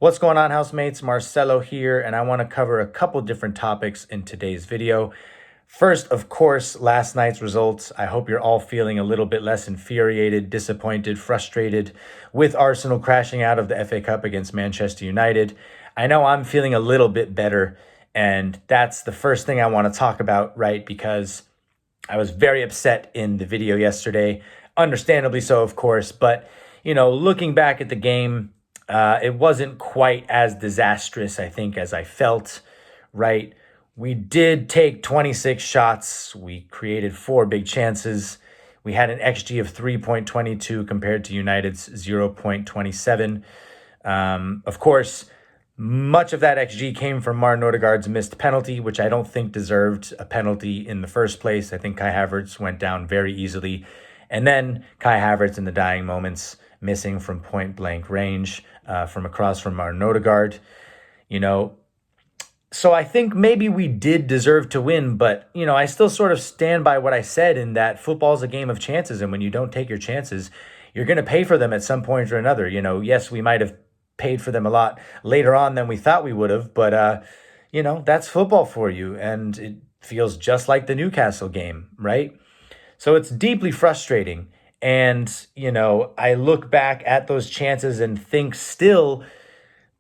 What's going on, housemates? Marcelo here, and I want to cover a couple different topics in today's video. First, of course, last night's results. I hope you're all feeling a little bit less infuriated, disappointed, frustrated with Arsenal crashing out of the FA Cup against Manchester United. I know I'm feeling a little bit better, and that's the first thing I want to talk about, right? Because I was very upset in the video yesterday, understandably so, of course, but looking back at the game, it wasn't quite as disastrous, I think, as I felt, right? We did take 26 shots. We created 4 big chances. We had an XG of 3.22 compared to United's 0.27. Of course, much of that XG came from Martin Odegaard's missed penalty, which I don't think deserved a penalty in the first place. I think Kai Havertz went down very easily. And then Kai Havertz in the dying moments, missing from point blank range from across from Martin Odegaard. So I think maybe we did deserve to win, but, I still sort of stand by what I said in that football's a game of chances. And when you don't take your chances, you're going to pay for them at some point or another. Yes, we might have paid for them a lot later on than we thought we would have, but, that's football for you. And it feels just like the Newcastle game, right? So it's deeply frustrating. And, I look back at those chances and think still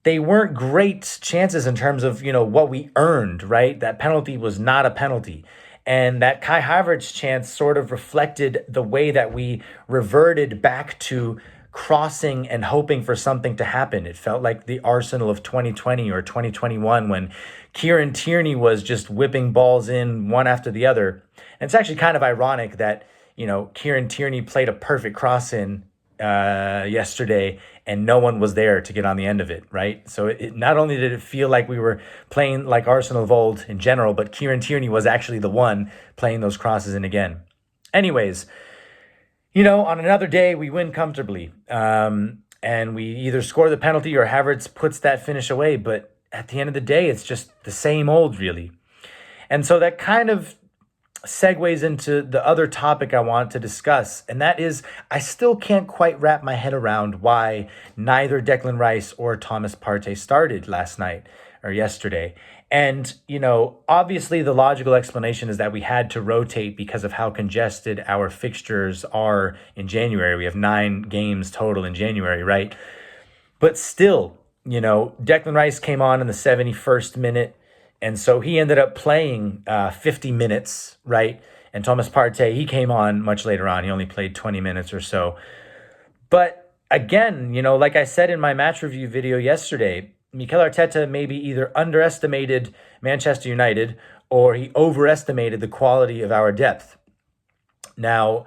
they weren't great chances in terms of, what we earned, right? That penalty was not a penalty. And that Kai Havertz chance sort of reflected the way that we reverted back to crossing and hoping for something to happen. It felt like the Arsenal of 2020 or 2021 when Kieran Tierney was just whipping balls in one after the other. And it's actually kind of ironic that, Kieran Tierney played a perfect cross in yesterday and no one was there to get on the end of it, right? So it not only did it feel like we were playing like Arsenal of old in general, but Kieran Tierney was actually the one playing those crosses in again. Anyways, on another day, we win comfortably. And we either score the penalty or Havertz puts that finish away. But at the end of the day, it's just the same old, really. And so that kind of segues into the other topic I want to discuss. And that is, I still can't quite wrap my head around why neither Declan Rice or Thomas Partey started last night or yesterday. And, obviously the logical explanation is that we had to rotate because of how congested our fixtures are in January. We have 9 games total in January, right? But still, Declan Rice came on in the 71st minute. And so he ended up playing 50 minutes, right? And Thomas Partey, he came on much later on. He only played 20 minutes or so. But again, like I said in my match review video yesterday, Mikel Arteta maybe either underestimated Manchester United or he overestimated the quality of our depth. Now,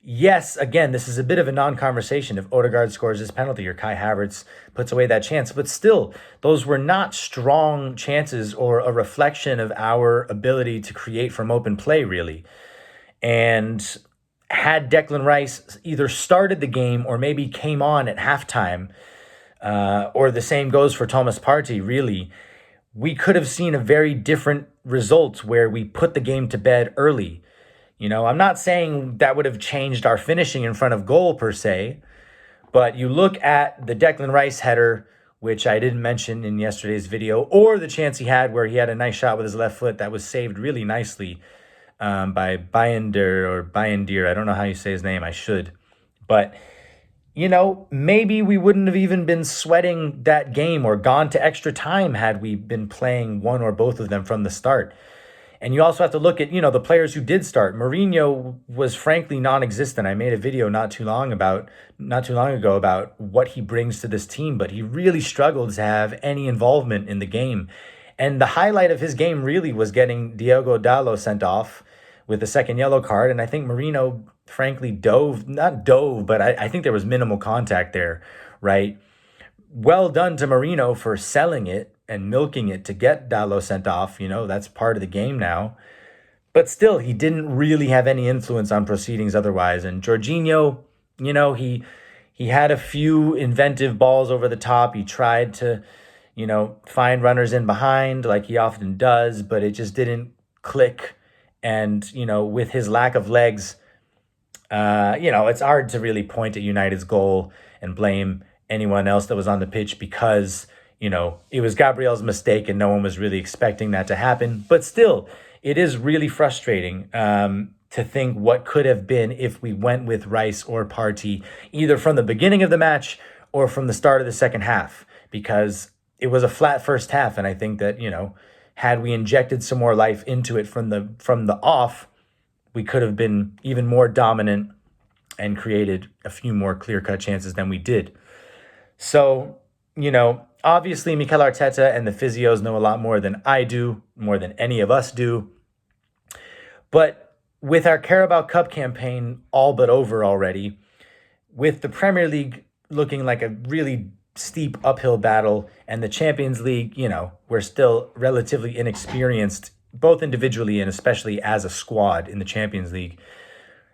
yes, again, this is a bit of a non-conversation if Odegaard scores his penalty or Kai Havertz puts away that chance. But still, those were not strong chances or a reflection of our ability to create from open play, really. And had Declan Rice either started the game or maybe came on at halftime, or the same goes for Thomas Partey, really, we could have seen a very different result where we put the game to bed early. I'm not saying that would have changed our finishing in front of goal per se, but you look at the Declan Rice header, which I didn't mention in yesterday's video, or the chance he had where he had a nice shot with his left foot that was saved really nicely by Bayendir. I don't know how you say his name. I should. But, maybe we wouldn't have even been sweating that game or gone to extra time had we been playing one or both of them from the start. And you also have to look at, the players who did start. Mourinho was frankly non-existent. I made a video not too long ago about what he brings to this team, but he really struggled to have any involvement in the game. And the highlight of his game really was getting Diogo Dalot sent off with a second yellow card. And I think Mourinho frankly but I think there was minimal contact there, right? Well done to Mourinho for selling it and milking it to get Dalot sent off. That's part of the game now. But still, he didn't really have any influence on proceedings otherwise. And Jorginho, he had a few inventive balls over the top. He tried to, find runners in behind like he often does, but it just didn't click. And, with his lack of legs, it's hard to really point at United's goal and blame anyone else that was on the pitch because, it was Gabriel's mistake and no one was really expecting that to happen. But still, it is really frustrating to think what could have been if we went with Rice or Partey, either from the beginning of the match or from the start of the second half, because it was a flat first half. And I think that, had we injected some more life into it from the off, we could have been even more dominant and created a few more clear-cut chances than we did. So, obviously Mikel Arteta and the physios know a lot more than I do, more than any of us do. But with our Carabao Cup campaign all but over already, with the Premier League looking like a really steep uphill battle, and the Champions League, we're still relatively inexperienced, both individually and especially as a squad in the Champions League.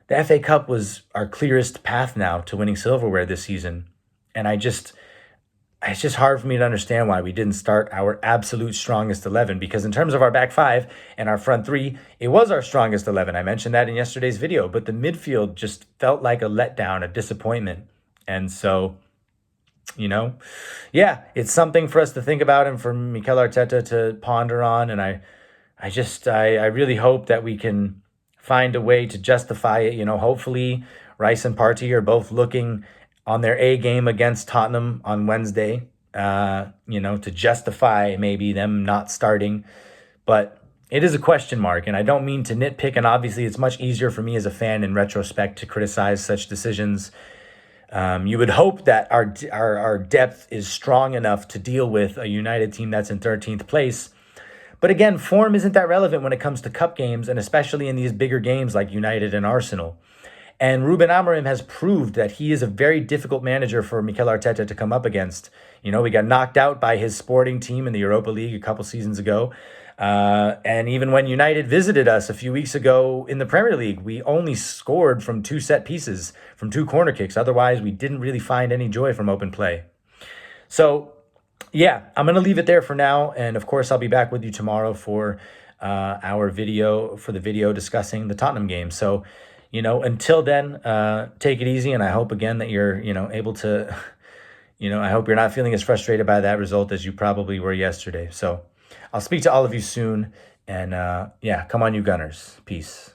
The FA Cup was our clearest path now to winning silverware this season. And it's just hard for me to understand why we didn't start our absolute strongest 11, because in terms of our back five and our front three, it was our strongest 11. I mentioned that in yesterday's video, but the midfield just felt like a letdown, a disappointment. And so, it's something for us to think about and for Mikel Arteta to ponder on. And I really hope that we can find a way to justify it. Hopefully Rice and Partey are both looking on their A game against Tottenham on Wednesday, to justify maybe them not starting. But it is a question mark, and I don't mean to nitpick, and obviously it's much easier for me as a fan in retrospect to criticize such decisions. You would hope that our depth is strong enough to deal with a United team that's in 13th place. But again, form isn't that relevant when it comes to cup games, and especially in these bigger games like United and Arsenal. And Ruben Amorim has proved that he is a very difficult manager for Mikel Arteta to come up against. We got knocked out by his Sporting team in the Europa League a couple seasons ago. And even when United visited us a few weeks ago in the Premier League, we only scored from 2 set pieces, from 2 corner kicks. Otherwise, we didn't really find any joy from open play. So, I'm going to leave it there for now. And of course, I'll be back with you tomorrow for the video discussing the Tottenham game. So, until then, take it easy. And I hope again that you're, able to, I hope you're not feeling as frustrated by that result as you probably were yesterday. So I'll speak to all of you soon. And come on, you Gunners. Peace.